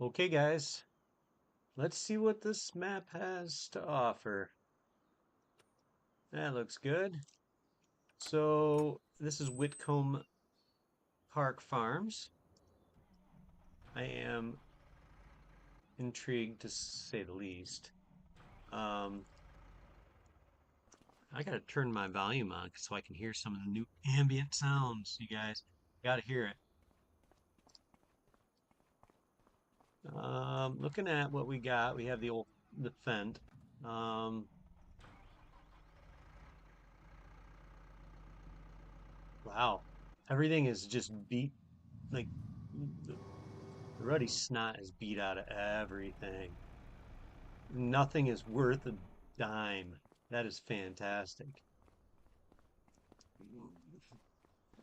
Okay, guys, let's see what this map has to offer. That looks good. So, this is Whitcombe Park Farms. I am intrigued to say the least. Um, I gotta turn my volume on so I can hear some of the new ambient sounds, you guys. Gotta hear it. Looking at what we got, we have the Fent. Um, wow, everything is just beat like the ruddy snot is beat out of everything. Nothing is worth a dime. That is fantastic.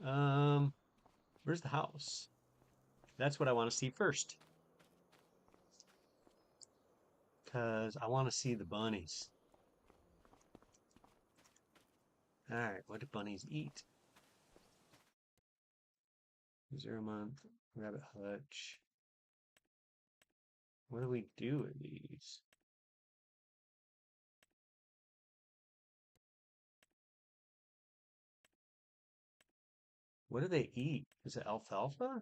Um, where's the house? That's what I want to see first, because I want to see the bunnies. All right, what do bunnies eat? Is there a month? Rabbit hutch. What do we do with these? What do they eat? Is it alfalfa?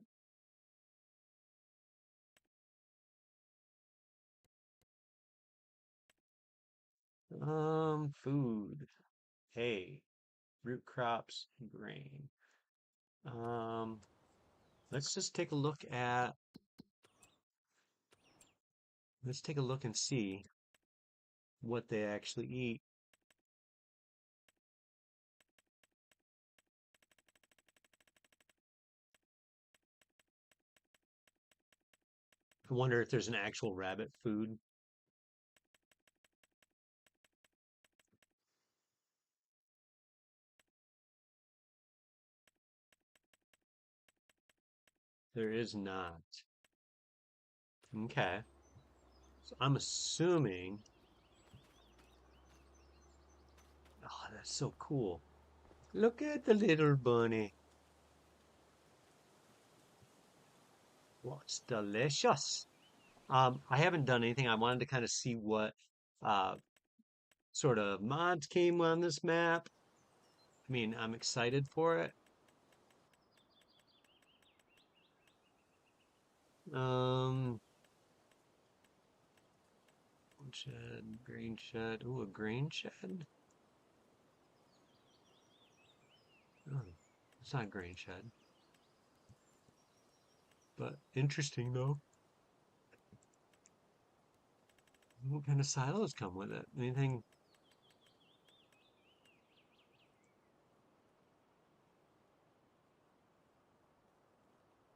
Food. Hay, root crops, grain. Um, let's just take a look at let's take a look and see what they actually eat. I wonder if there's an actual rabbit food. There is not. Okay. So I'm assuming. Oh, that's so cool. Look at the little bunny. Well, it's delicious. I haven't done anything. I wanted to kind of see what uh, sort of mods came on this map. I mean, I'm excited for it. Um, shed, grain shed. Ooh, a grain shed? Oh, it's not a grain shed, but interesting though. What kind of silos come with it? Anything?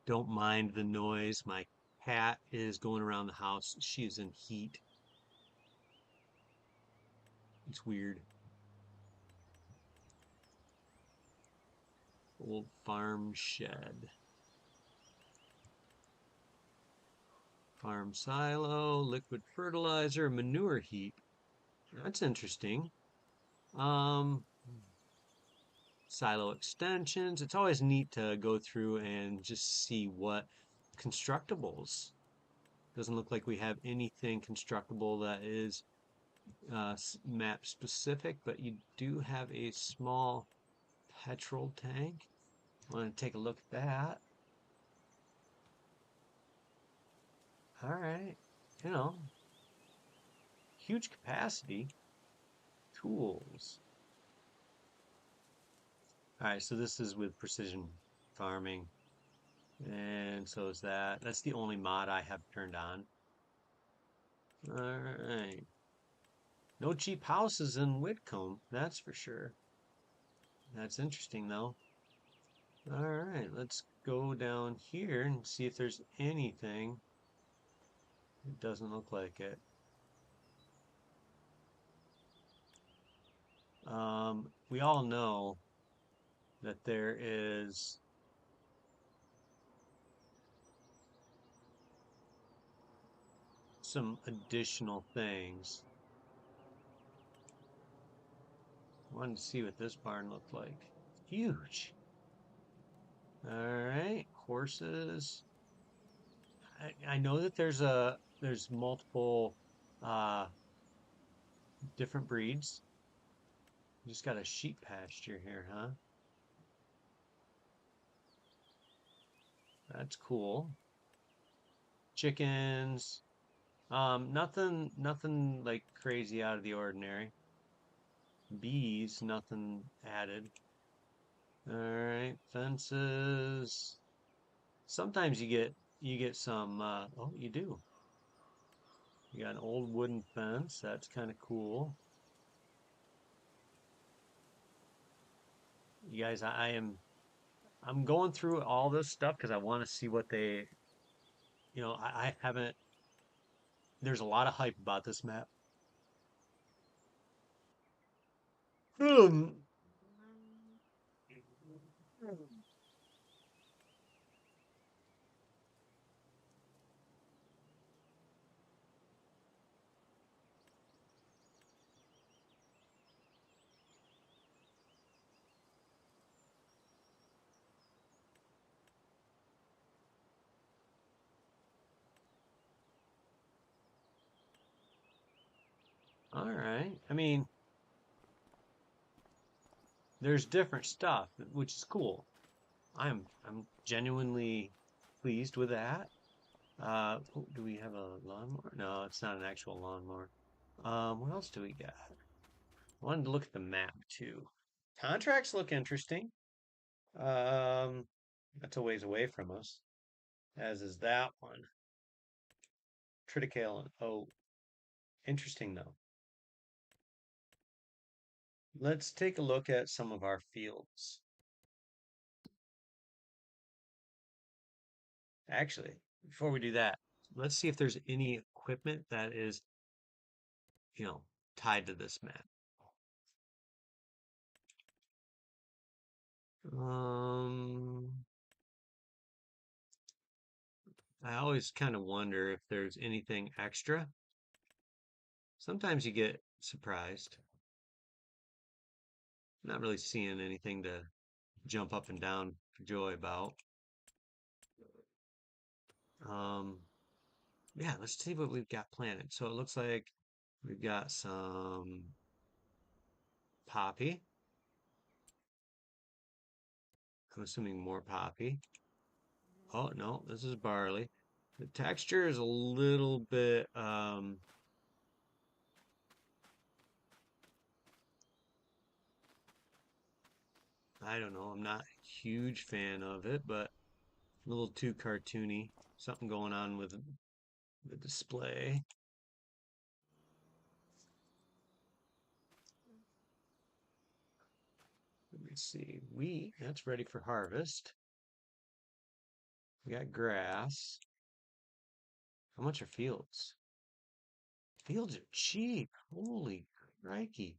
Don't mind the noise. My cat is going around the house. She is in heat. It's weird. Old farm shed. Farm silo, liquid fertilizer, manure heap. That's interesting. Um, Silo extensions. It's always neat to go through and just see what constructibles. Doesn't look like we have anything constructible that is map specific, but you do have a small petrol tank. I want to take a look at that. All right. You know, huge capacity. Tools. All right, so this is with precision farming. And so is that. That's the only mod I have turned on. All right. No cheap houses in Whitcombe, that's for sure. That's interesting though. All right, let's go down here and see if there's anything. It doesn't look like it. We all know that there is some additional things. I wanted to see what this barn looked like. Huge. All right, horses. I know that there's multiple uh different breeds. You just got a sheep pasture here, huh? That's cool. Chickens. Nothing like crazy out of the ordinary. Bees, nothing added. All right, fences. Sometimes you get some oh, you do. You got an old wooden fence. That's kind of cool. You guys, I'm going through all this stuff because I want to see what I haven't there's a lot of hype about this map. Hmm. All right. I mean, there's different stuff, which is cool. I'm genuinely pleased with that. Oh, do we have a lawnmower? No, it's not an actual lawnmower. What else do we got? I wanted to look at the map too. Contracts look interesting. Um, that's a ways away from us, as is that one. Triticale and oh, interesting though. Let's take a look at some of our fields. Actually, before we do that, let's see if there's any equipment that is, you know, tied to this map. Um, I always kind of wonder if there's anything extra. Sometimes you get surprised. Not really seeing anything to jump up and down for joy about. Um, yeah, let's see what we've got planted. So it looks like we've got some poppy. I'm assuming more poppy. Oh, no, this is barley. The texture is a little bit, I don't know. I'm not a huge fan of it, but a little too cartoony. Something going on with the display. Let me see. Wheat, that's ready for harvest. We got grass. How much are fields? Fields are cheap. Holy crikey.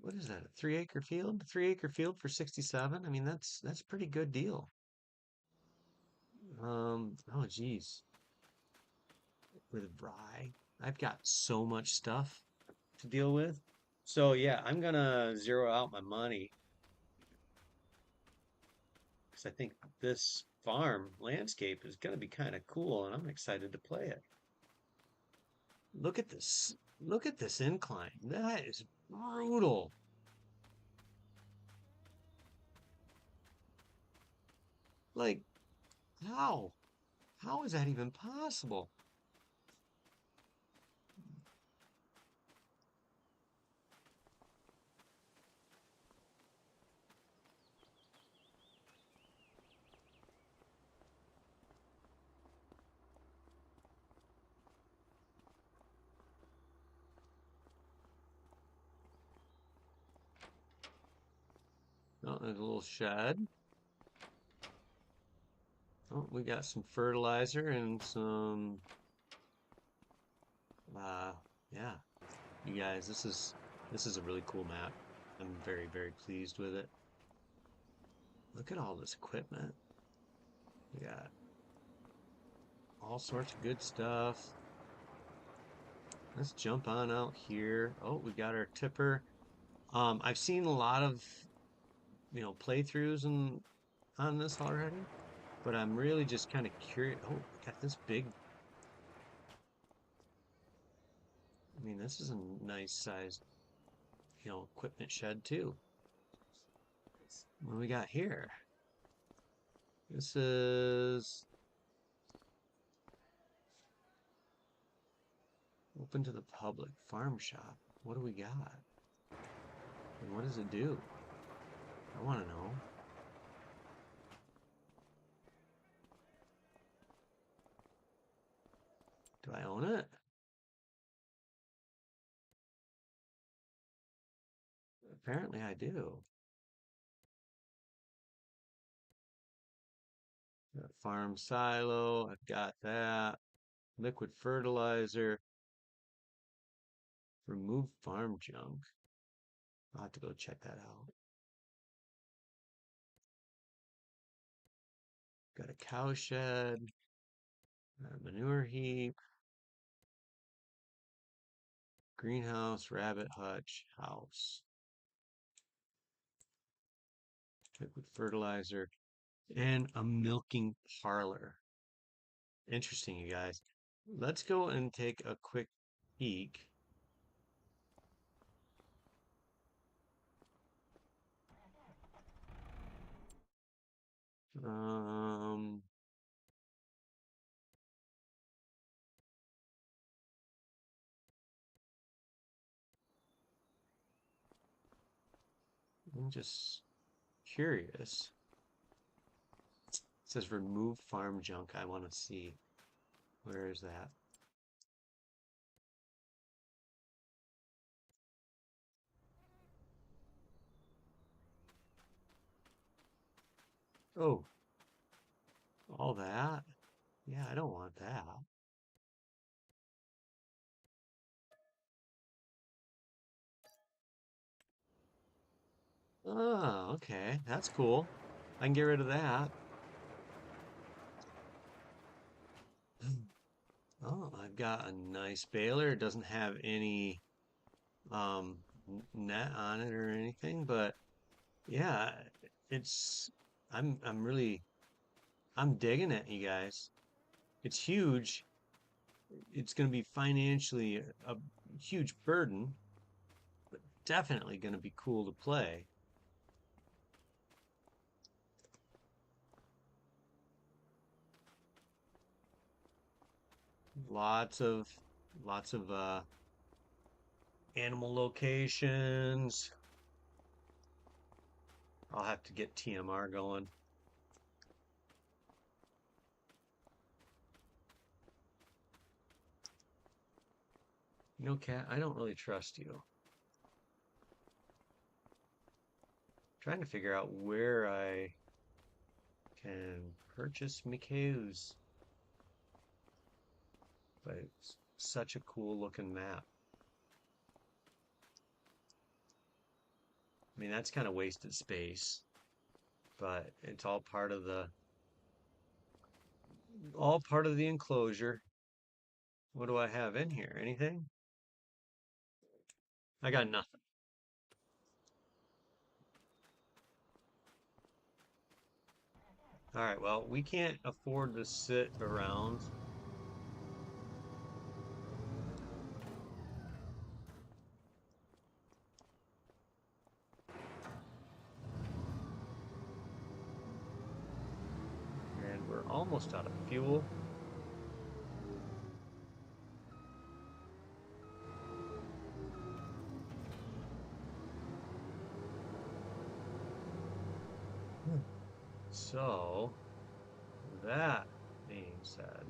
What is that? A 3 acre field? 3 acre field for 67? I mean, that's a pretty good deal. Oh geez. With rye. I've got so much stuff to deal with. So yeah, I'm gonna zero out my money because I think this farm landscape is gonna be kind of cool, and I'm excited to play it. Look at this. Look at this incline. That is brutal. Like, how? How is that even possible? Oh, there's a little shed. Oh, we got some fertilizer and some, uh, yeah. You guys, this is a really cool map. I'm very, very pleased with it. Look at all this equipment. We got all sorts of good stuff. Let's jump on out here. Oh, we got our tipper. I've seen a lot of, playthroughs and on this already, but I'm really just kind of curious. Oh, I got this big. I mean, this is a nice sized, equipment shed too. What do we got here? This is open to the public farm shop. What do we got? And what does it do? I want to know. Do I own it? Apparently I do. Got farm silo, I've got that. Liquid fertilizer, remove farm junk. I'll have to go check that out. Got a cow shed, a manure heap, greenhouse, rabbit hutch, house, liquid fertilizer, and a milking parlor. Interesting, you guys. Let's go and take a quick peek. Um, I'm just curious. It says remove farm junk. I want to see. Where is that? Oh, all that? Yeah, I don't want that. Oh, okay. That's cool. I can get rid of that. Oh, I've got a nice baler. It doesn't have any net on it or anything, but yeah, it's I'm really I'm digging it, you guys. It's huge. It's going to be financially a huge burden, but definitely going to be cool to play. Lots of lots of animal locations. I'll have to get TMR going. Cat, I don't really trust you. Trying to figure out where I can purchase Mikau's. But it's such a cool looking map. I mean, that's kind of wasted space, but it's all part of the enclosure. What do I have in here? Anything? I got nothing. All right, well, we can't afford to sit around. And we're almost out of fuel. So, that being said,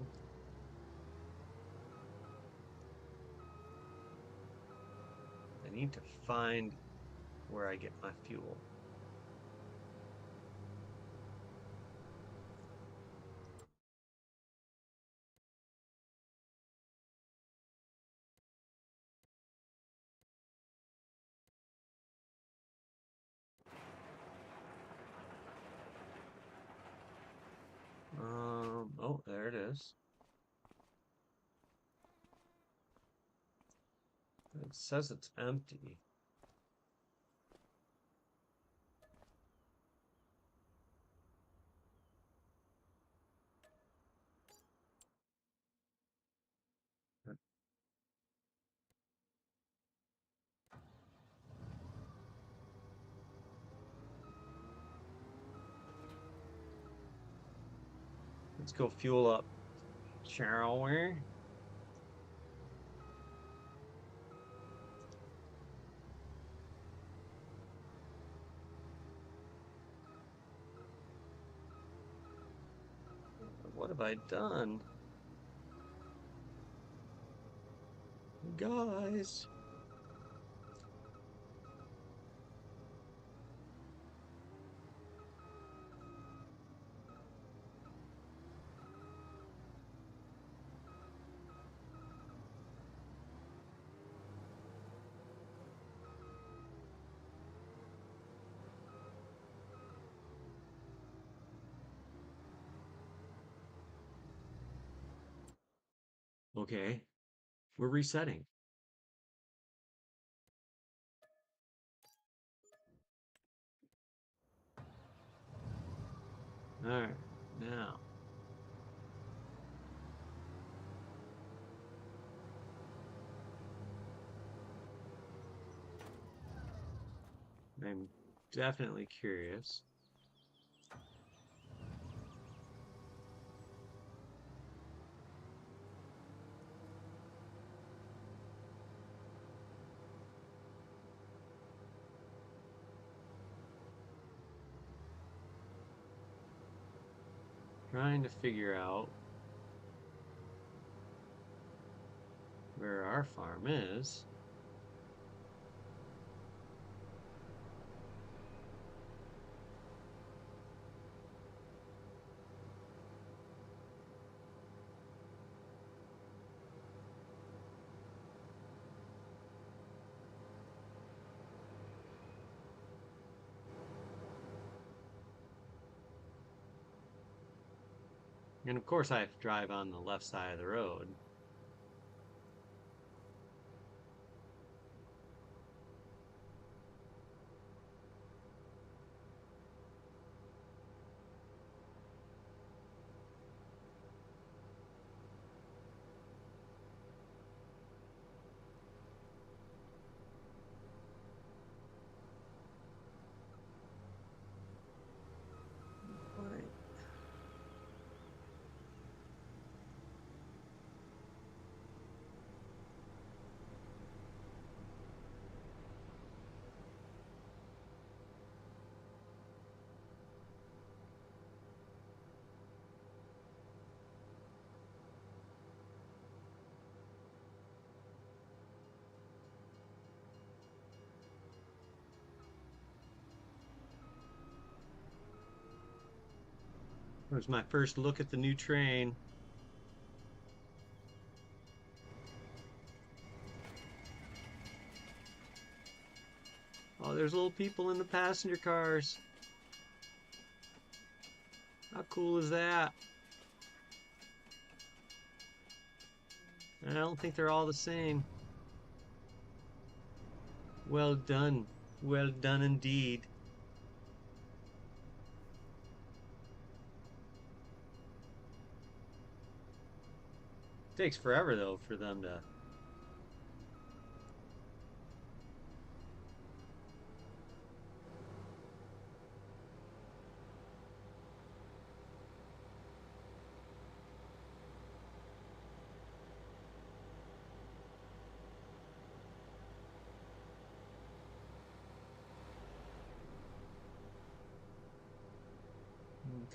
I need to find where I get my fuel. Oh, there it is. It says it's empty. Let's go fuel up, shall we? What have I done? Guys. Okay, we're resetting. All right, now. I'm definitely curious. Trying to figure out where our farm is. And of course, I have to drive on the left side of the road. Right. There's my first look at the new train. Oh, there's little people in the passenger cars. How cool is that? I don't think they're all the same. Well done. Well done indeed. Takes forever though for them to.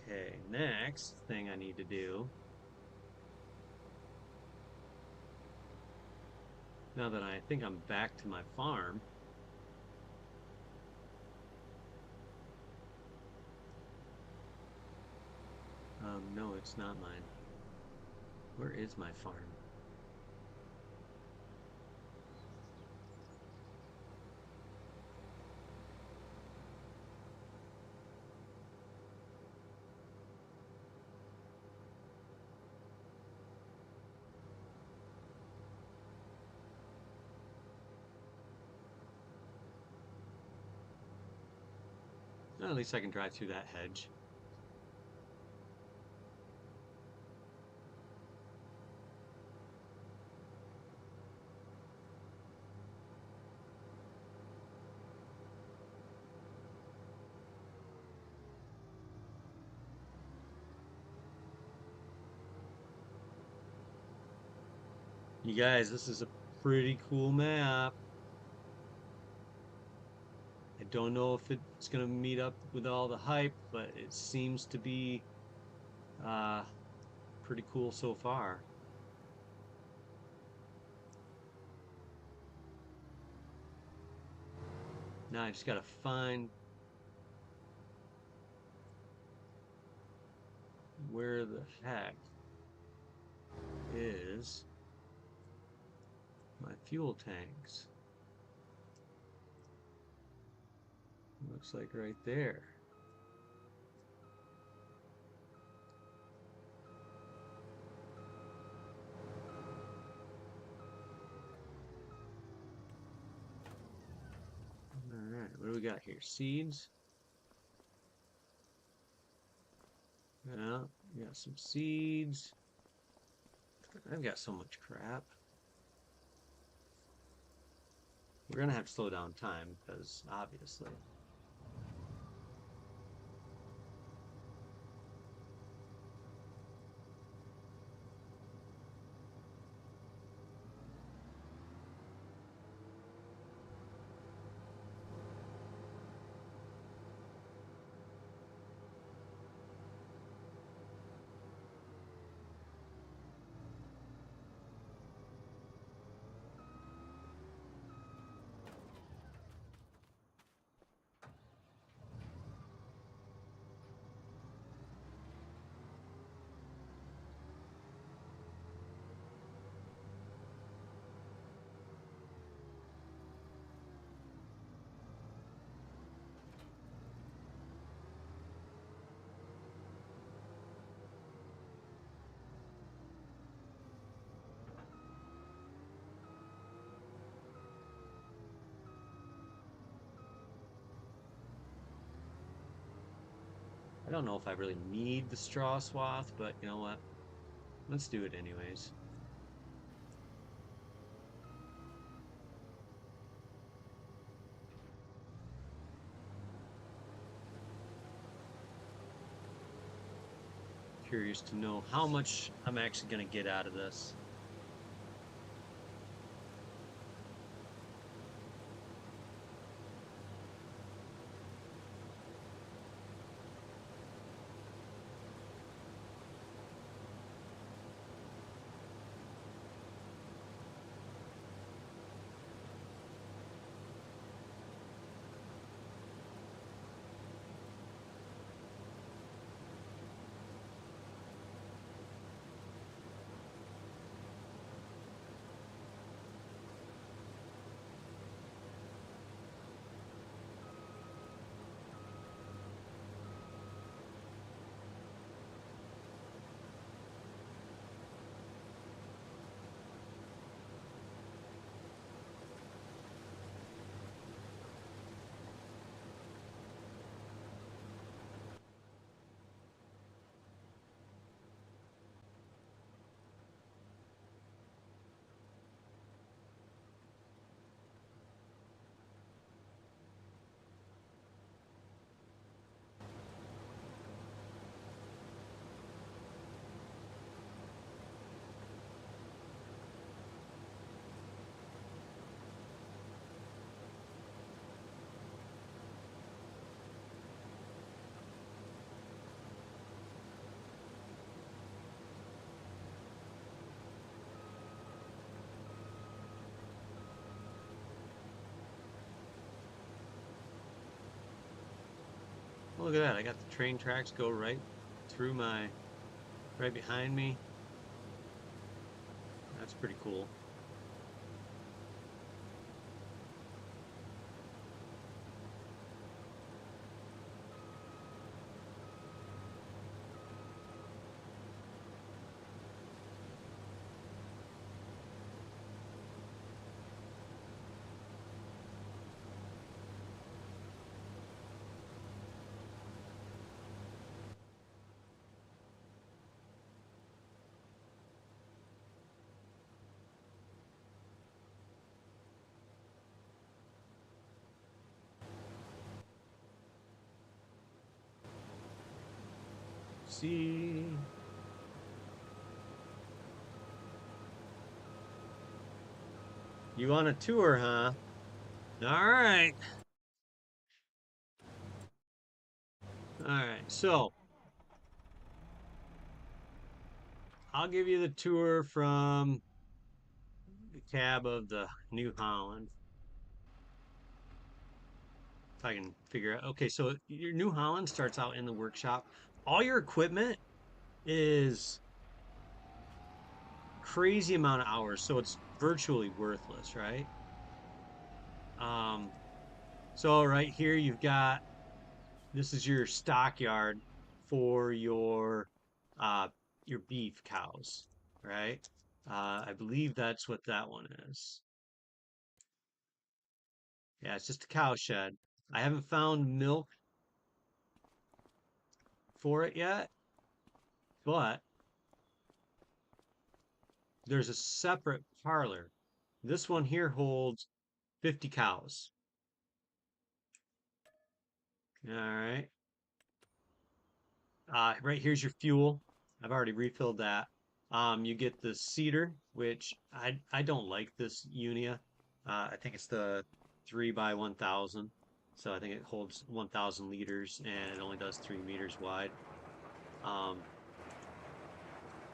Okay, next thing I need to do, now that I think I'm back to my farm, no, it's not mine. Where is my farm? Well, at least I can drive through that hedge. You guys, this is a pretty cool map. I don't know if it's going to meet up with all the hype, but it seems to be uh, pretty cool so far. Now I just got to find where the heck is my fuel tanks. Looks like right there. All right, what do we got here? Seeds. Yeah, we got some seeds. I've got so much crap. We're gonna have to slow down time because obviously. I don't know if I really need the straw swath, but you know what? Let's do it anyways. Curious to know how much I'm actually going to get out of this. Look at that. I got the train tracks go right through right behind me. That's pretty cool. See? You on a tour, huh? All right. All right. So I'll give you the tour from the cab of the New Holland. If I can figure out. Okay, so your New Holland starts out in the workshop. All your equipment is crazy amount of hours, so it's virtually worthless, right? Um, so right here you've got this is your stockyard for uh your beef cows, right? I believe that's what that one is. Yeah, it's just a cow shed. I haven't found milk for it yet, but there's a separate parlor. This one here holds 50 cows. All right. Right here's your fuel. I've already refilled that. You get the cedar, which I don't like this Unia. I think it's the 3 by 1,000. So I think it holds 1,000 liters and it only does 3 meters wide. Um,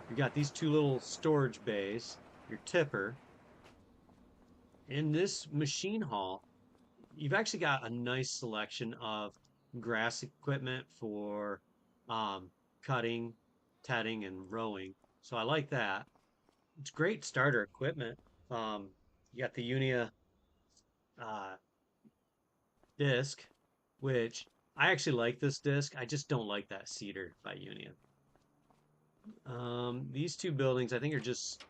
you got these two little storage bays, your tipper. In this machine hall, you've actually got a nice selection of grass equipment for um, cutting, tedding, and rowing. So I like that. It's great starter equipment. Um, you got the Unia uh, disc, which I actually like this disc. I just don't like that cedar by Unia. These two buildings, I think, are just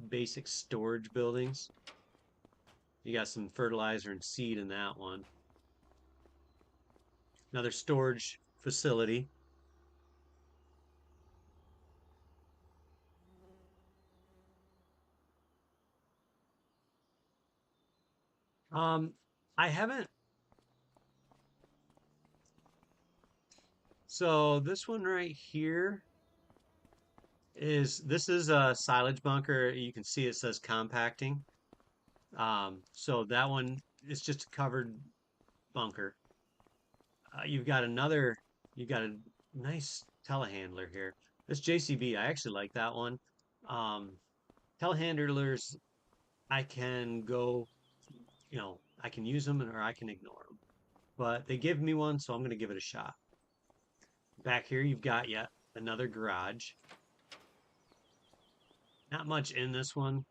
basic storage buildings. You got some fertilizer and seed in that one. Another storage facility. Um, I haven't. So this one right here is this is a silage bunker. You can see it says compacting. So that one is just a covered bunker. You've got another. You've got a nice telehandler here. This JCB, I actually like that one. Um, Telehandlers, I can go. I can use them or I can ignore them. But they give me one, so I'm going to give it a shot. Back here, you've got yet another garage. Not much in this one.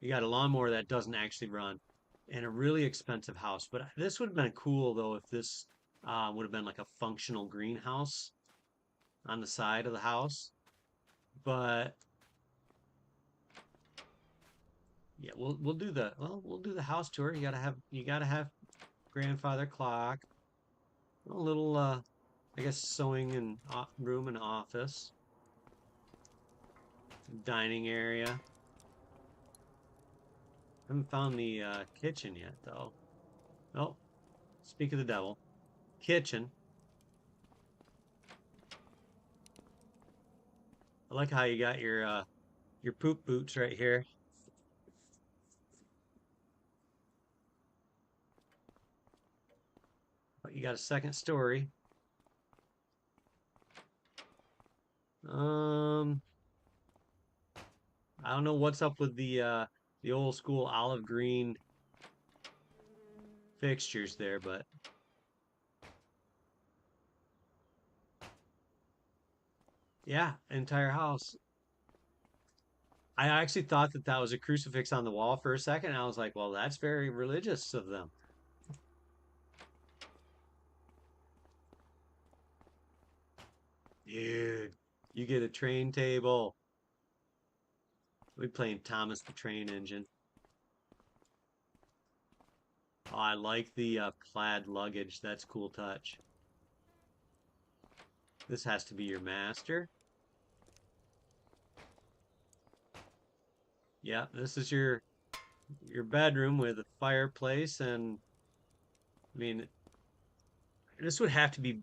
You got a lawnmower that doesn't actually run and a really expensive house. But this would have been cool though if this would have been like a functional greenhouse on the side of the house. But yeah, we'll do the house tour. You gotta have grandfather clock, a little I guess sewing and room and office, dining area. Haven't found the kitchen yet though. Oh, speak of the devil. Kitchen. I like how you got your poop boots right here. But you got a second story. Um, I don't know what's up with the old school olive green fixtures there, but yeah, entire house. I actually thought that that was a crucifix on the wall for a second. And I was like, well, that's very religious of them. Dude, you get a train table. We playing Thomas the Train Engine. Oh, I like the plaid luggage. That's cool touch. This has to be your master. Yeah, this is your bedroom with a fireplace and I mean this would have to be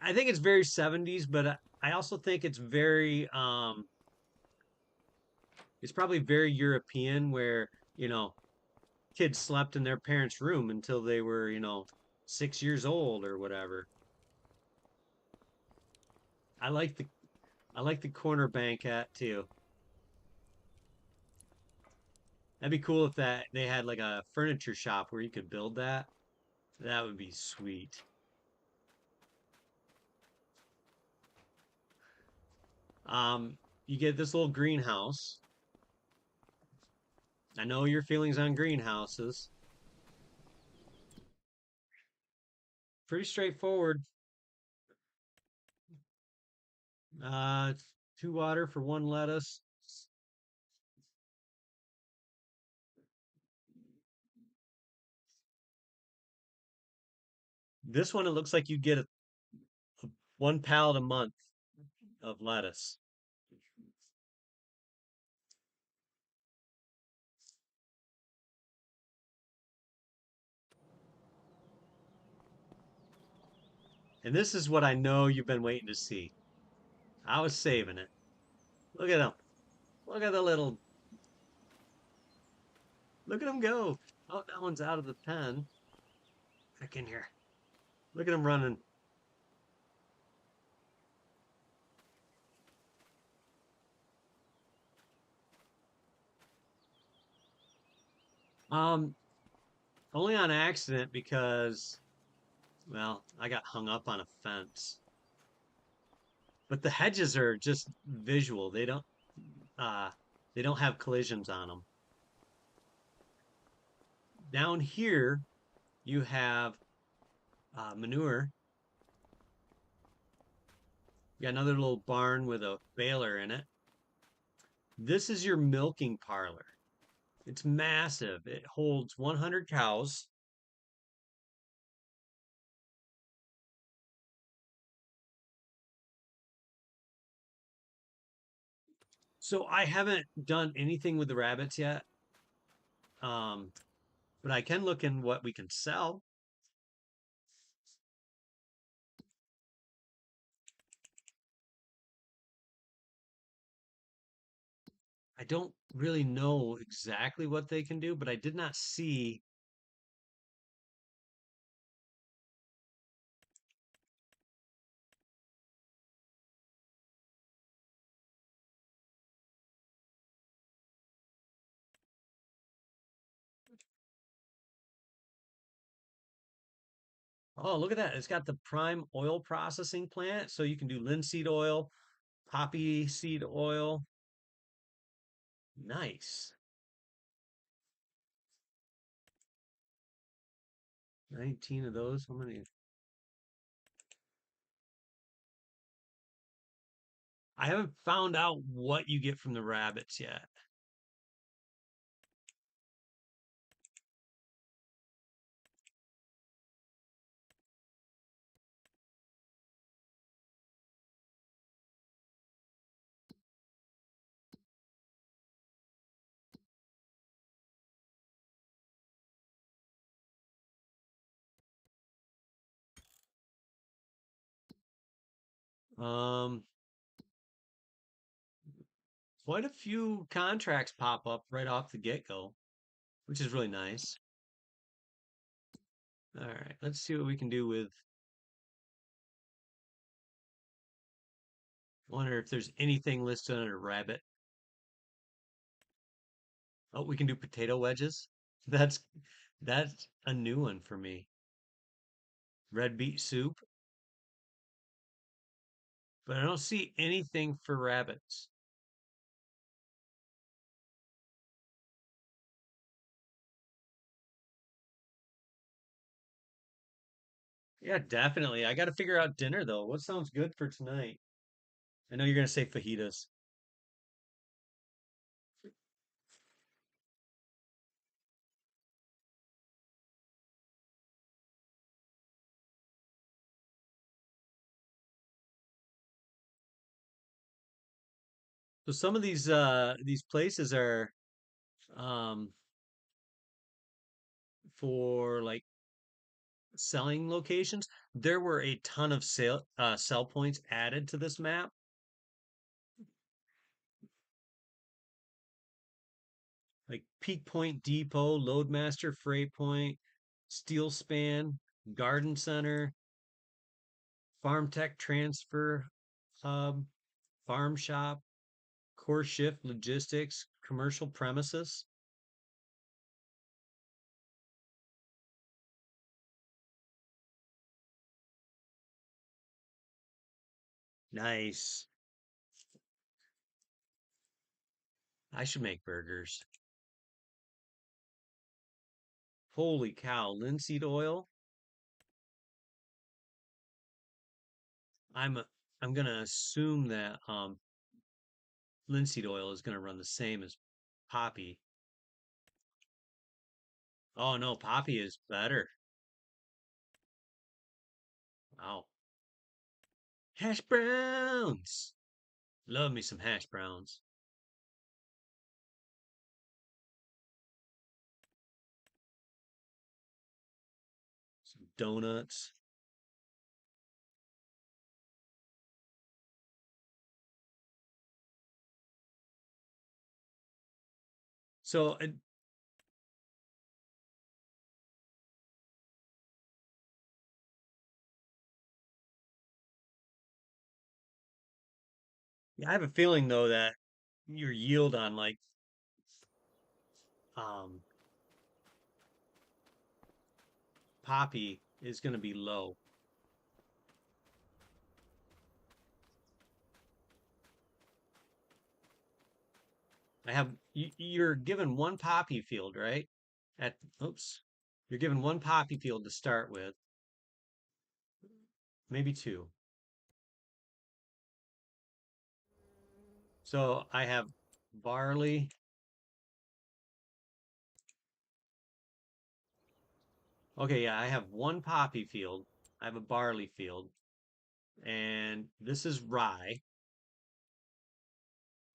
I think it's very 70s, but I also think it's very It's probably very European where, you know, kids slept in their parents' room until they were, 6 years old or whatever. I like the I like the corner bank hat too. That'd be cool if that they had like a furniture shop where you could build that. That would be sweet. You get this little greenhouse. I know your feelings on greenhouses. Pretty straightforward. Uh, 2 water for 1 lettuce. This one, it looks like you get 1 pallet a month of lettuce. And this is what I know you've been waiting to see. I was saving it. Look at him. Look at the little, look at him go. Oh, that one's out of the pen. Back in here. Look at him running. Um, Only on accident because, well, I got hung up on a fence. But the hedges are just visual. Uh, they don't have collisions on them. Down here, you have manure. You got another little barn with a baler in it. This is your milking parlor. It's massive. It holds 100 cows. So I haven't done anything with the rabbits yet. Um, but I can look in what we can sell. I don't really know exactly what they can do, but I did not see. Oh, look at that. It's got the prime oil processing plant. So you can do linseed oil, poppy seed oil. Nice. 19 of those. How many? I haven't found out what you get from the rabbits yet. Um, Quite a few contracts pop up right off the get-go, which is really nice. All right, let's see what we can do with. Wonder if there's anything listed under rabbit. Oh, we can do potato wedges. That's that's a new one for me. Red beet soup, but I don't see anything for rabbits. Yeah, definitely. I got to figure out dinner though. What sounds good for tonight? I know you're gonna say fajitas. So some of these places are um for like selling locations. There were a ton of sell points added to this map. like Peak Point Depot, Loadmaster Freight Point, Steel Span, Garden Center, Farm Tech Transfer Hub, Farm Shop, Core Shift Logistics, Commercial Premises. Nice. I should make burgers. Holy cow, linseed oil. I'm I'm gonna assume that linseed oil is gonna run the same as poppy. Oh no, poppy is better. Wow. Hash browns. Love me some hash browns. Some donuts. So I have a feeling though that your yield on like um poppy is gonna be low. You're given one poppy field, right? At oops. You're given one poppy field to start with, maybe two. So I have barley. Okay, yeah, I have one poppy field. I have a barley field, and this is rye.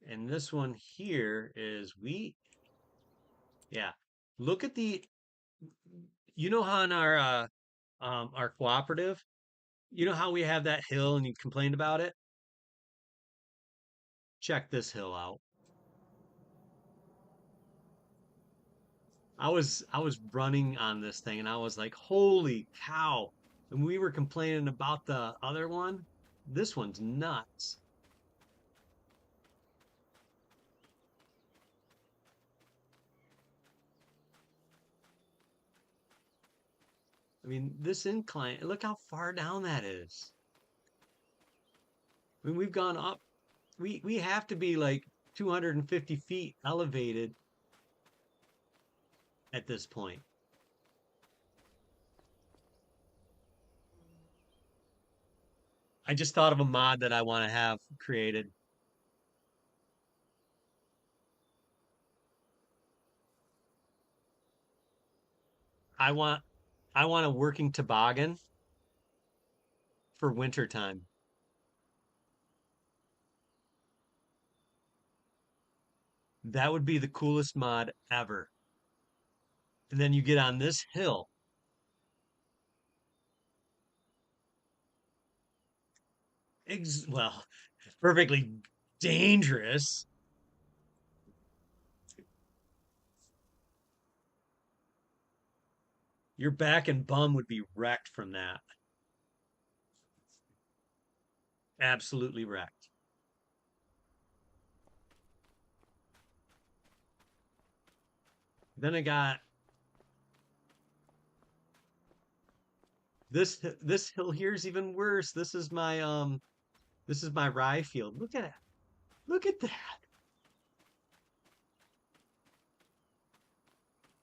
And this one here is wheat. Yeah. Look at you know how in our cooperative, you know how we have that hill and you complained about it? Check this hill out. I was running on this thing and I was like, holy cow. And we were complaining about the other one. This one's nuts. I mean, this incline, look how far down that is. I mean, we've gone up. We have to be like 250 feet elevated at this point. I just thought of a mod that I want to have created. I want I want a working toboggan for winter time. That would be the coolest mod ever. And then you get on this hill. Well, perfectly dangerous. Your back and bum would be wrecked from that. Absolutely wrecked. Then I got this hill here is even worse. This is my rye field. Look at it. Look at that.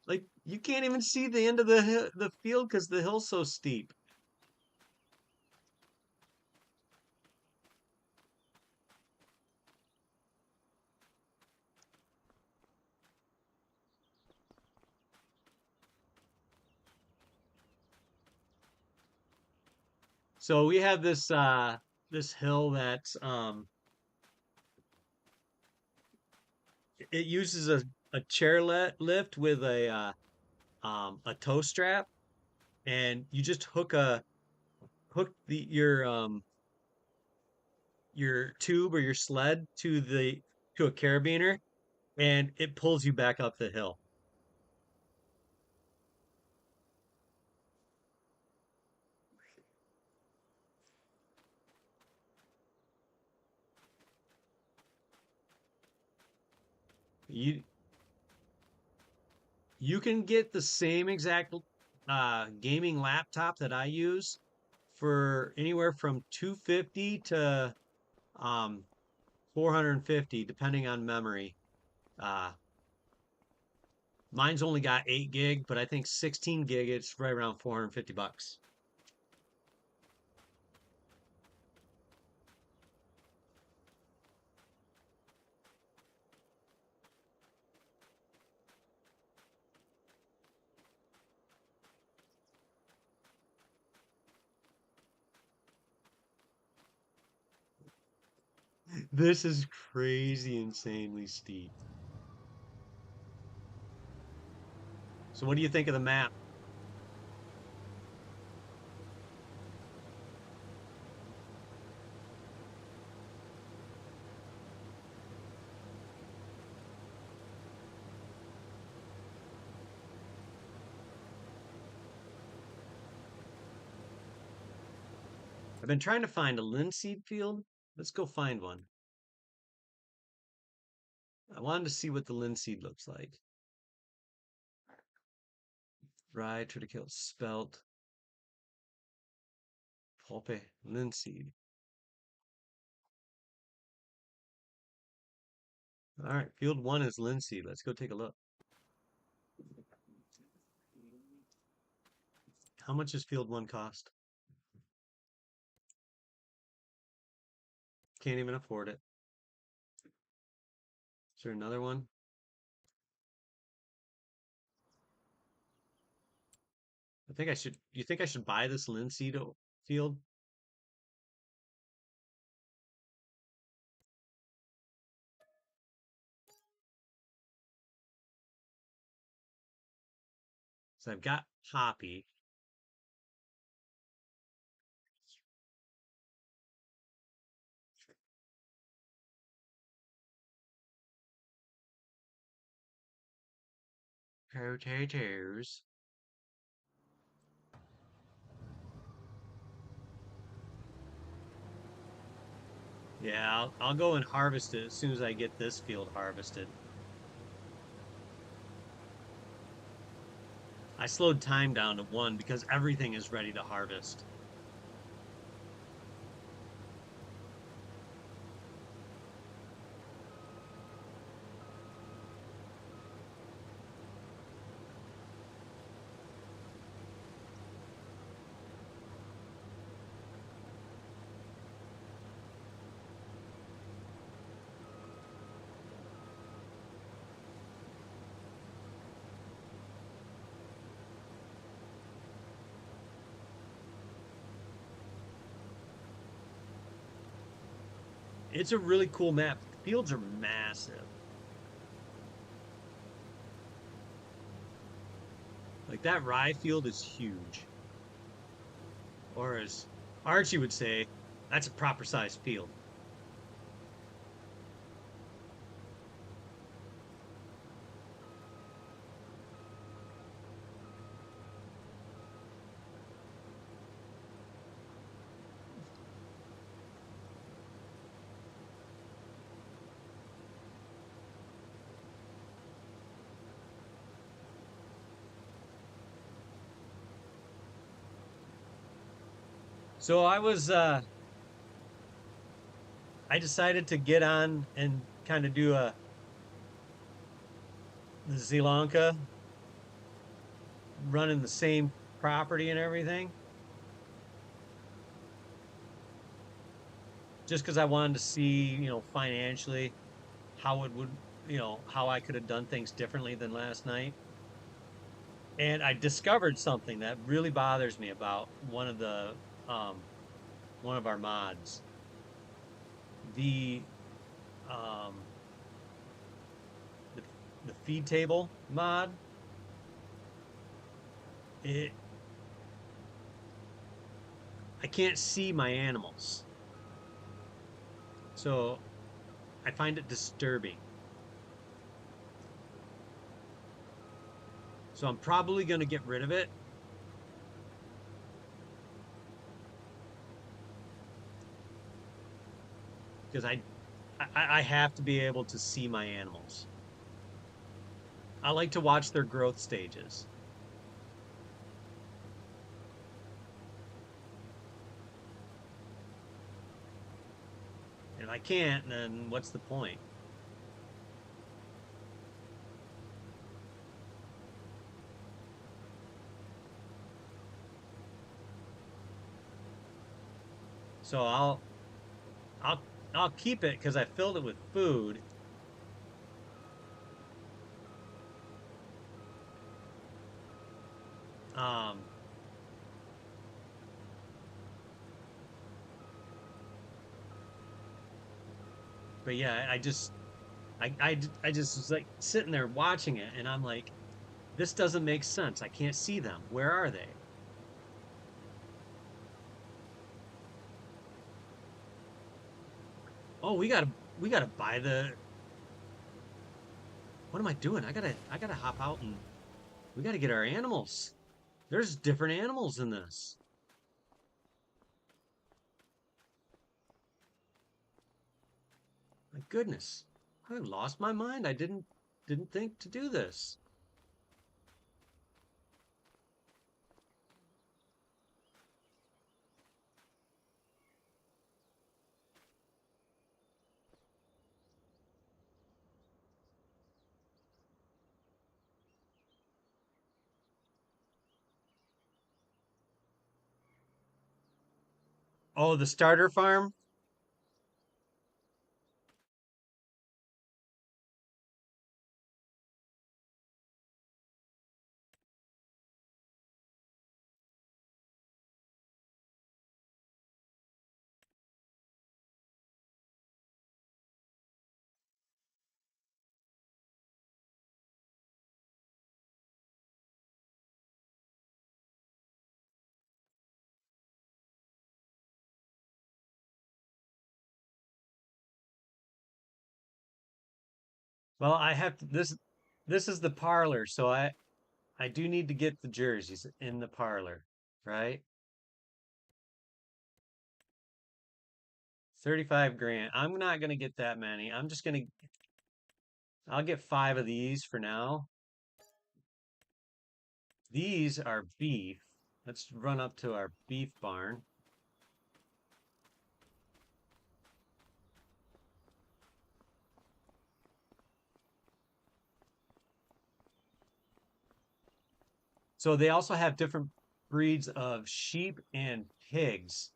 Like you can't even see the end of the field because the hill's so steep. So we have this hill that's it uses a chair lift with a tow strap, and you just hook your tube or your sled to the to a carabiner, and it pulls you back up the hill. You you can get the same exact gaming laptop that I use for anywhere from 250 to um 450 depending on memory. Uh Mine's only got 8 gig, but I think 16 gig it's right around 450 bucks. This is crazy insanely steep. So what do you think of the map? I've been trying to find a linseed field. Let's go find one. I wanted to see what the linseed looks like. Rye, triticale, spelt, pulpe, linseed. All right, field one is linseed. Let's go take a look. How much does field one cost? Can't even afford it. Is there another one? I think I should. You think I should buy this linseed field? So I've got poppy. Potatoes. Yeah, I'll go and harvest it as soon as I get this field harvested. I slowed time down to 1 because everything is ready to harvest. It's a really cool map. The fields are massive. Like that rye field is huge. Or as Archie would say, that's a proper sized field. So I decided to get on and kind of do a the Sri Lanka running the same property and everything, just because I wanted to see, financially how it would, how I could have done things differently than last night. And I discovered something that really bothers me about um, one of our mods. The um, the, the feed table mod. It I can't see my animals, so I find it disturbing. So I'm probably going to get rid of it because I have to be able to see my animals. I like to watch their growth stages. And if I can't, then what's the point? So I'll keep it because I filled it with food. Um, but yeah, I just was like sitting there watching it, and I'm like, this doesn't make sense. I can't see them. Where are they? Oh, we gotta buy the. What am I doing? I gotta hop out and we gotta get our animals. There's different animals in this. My goodness, I lost my mind. I didn't think to do this. Oh, the starter farm. Well, I have to, this is the parlor, so I do need to get the jerseys in the parlor, right? 35 grand. I'm not gonna get that many. I'll get five of these for now. These are beef. Let's run up to our beef barn. So they also have different breeds of sheep and pigs,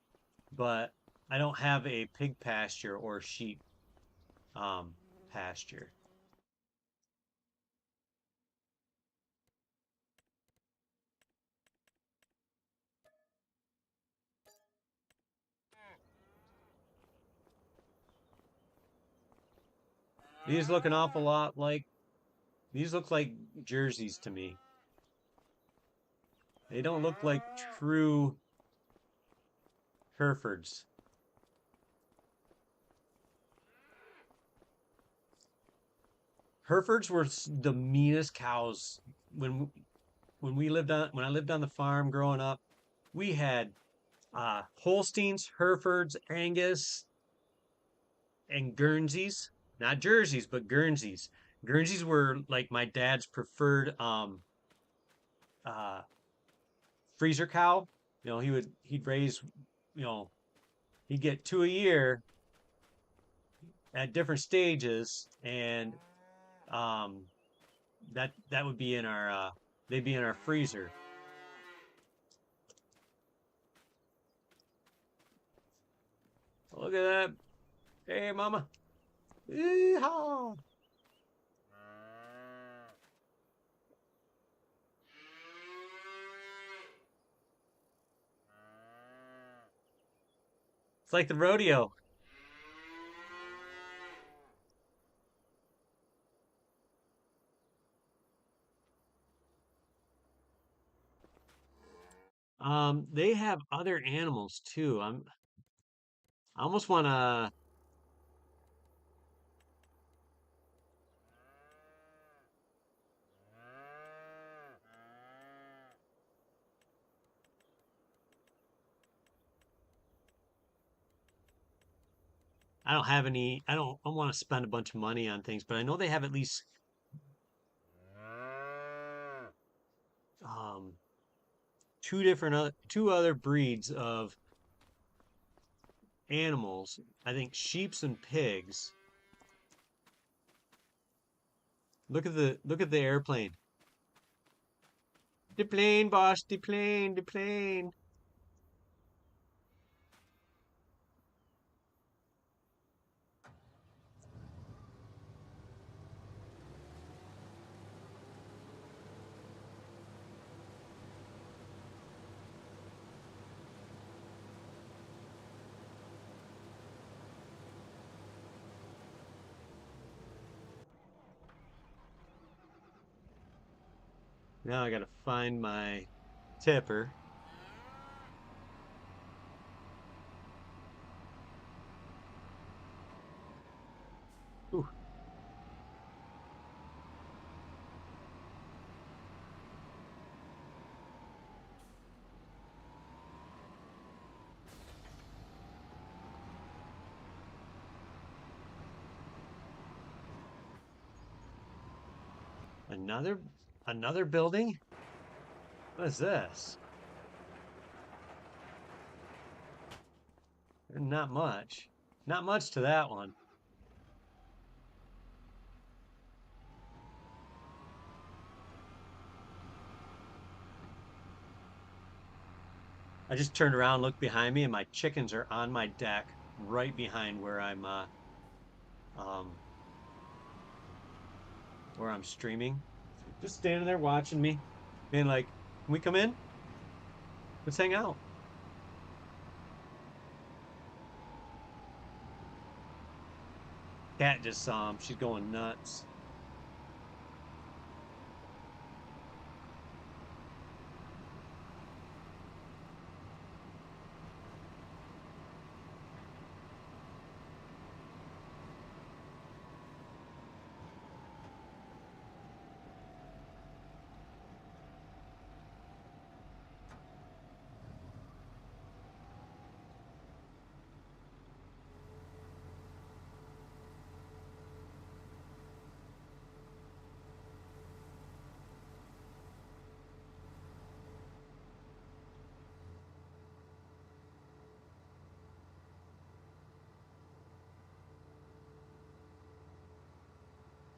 but I don't have a pig pasture or sheep um, pasture. These look an awful lot like these look like jerseys to me. They don't look like true Herefords. Herefords were the meanest cows when when I lived on the farm growing up. We had Holsteins, Herefords, Angus, and Guernseys. Not Jerseys, but Guernseys. Guernseys were like my dad's preferred uh, freezer cow. He'd raise, you know, he'd get two a year at different stages, and um, that would be in our they'd be in our freezer. Look at that. Hey, mama. Yeehaw. It's like the rodeo. They have other animals too. I almost want to. I don't have any, I want to spend a bunch of money on things, but I know they have at least um, two other breeds of animals. I think sheeps and pigs. Look at the airplane. The plane, boss, the plane, the plane. Now I gotta find my tipper. Ooh, another another building? What is this? Not much. Not much to that one. I just turned around, looked behind me, and my chickens are on my deck, right behind um where I'm streaming. Just standing there watching me, being like, "Can we come in? Let's hang out." Cat just saw him. She's going nuts.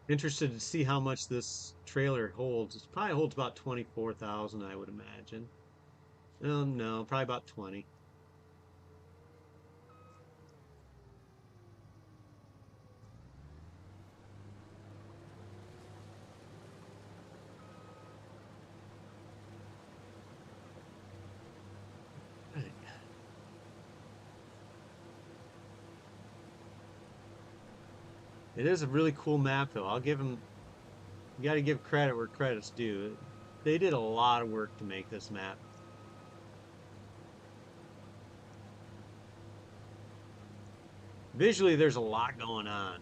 Interested to see how much this trailer holds. It probably holds about 24,000, I would imagine. Oh no, probably about 20. It is a really cool map, though. I'll give them, you got to give credit where credit's due. They did a lot of work to make this map. Visually, there's a lot going on.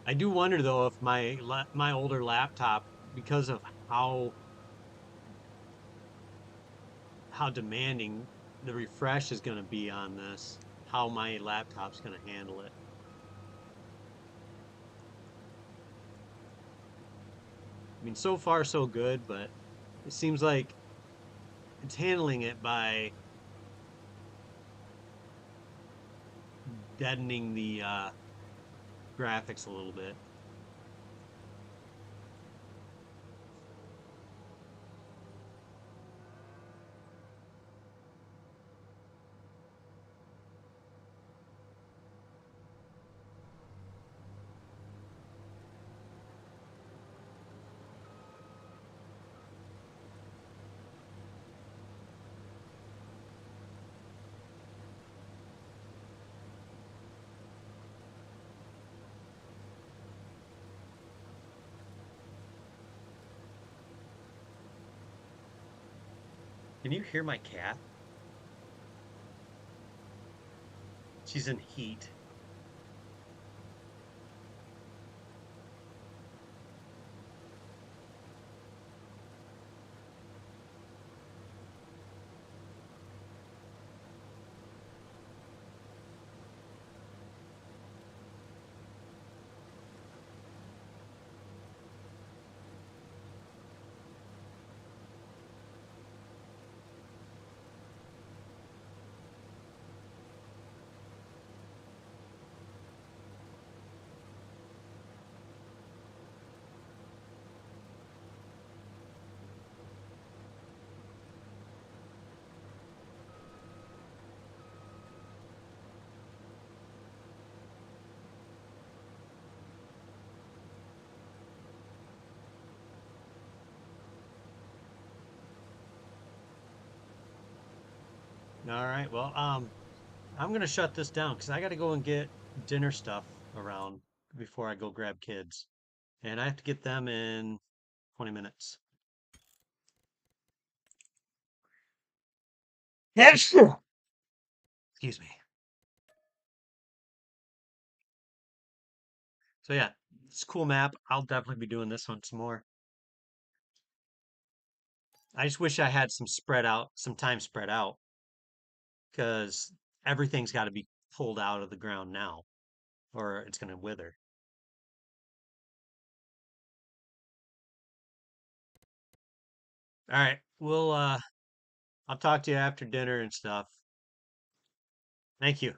I do wonder, though, if my older laptop, because of how demanding the refresh is going to be on this, how my laptop's going to handle it. I mean, so far so good, but it seems like it's handling it by deadening the graphics a little bit. Can you hear my cat? She's in heat. All right. Well, I'm gonna shut this down because I got to go and get dinner stuff around before I go grab kids, and I have to get them in 20 minutes. Excuse me. So yeah, it's a cool map. I'll definitely be doing this one some more. I just wish I had some time spread out, because everything's got to be pulled out of the ground now, or it's gonna wither. All right. I'll talk to you after dinner and stuff. Thank you.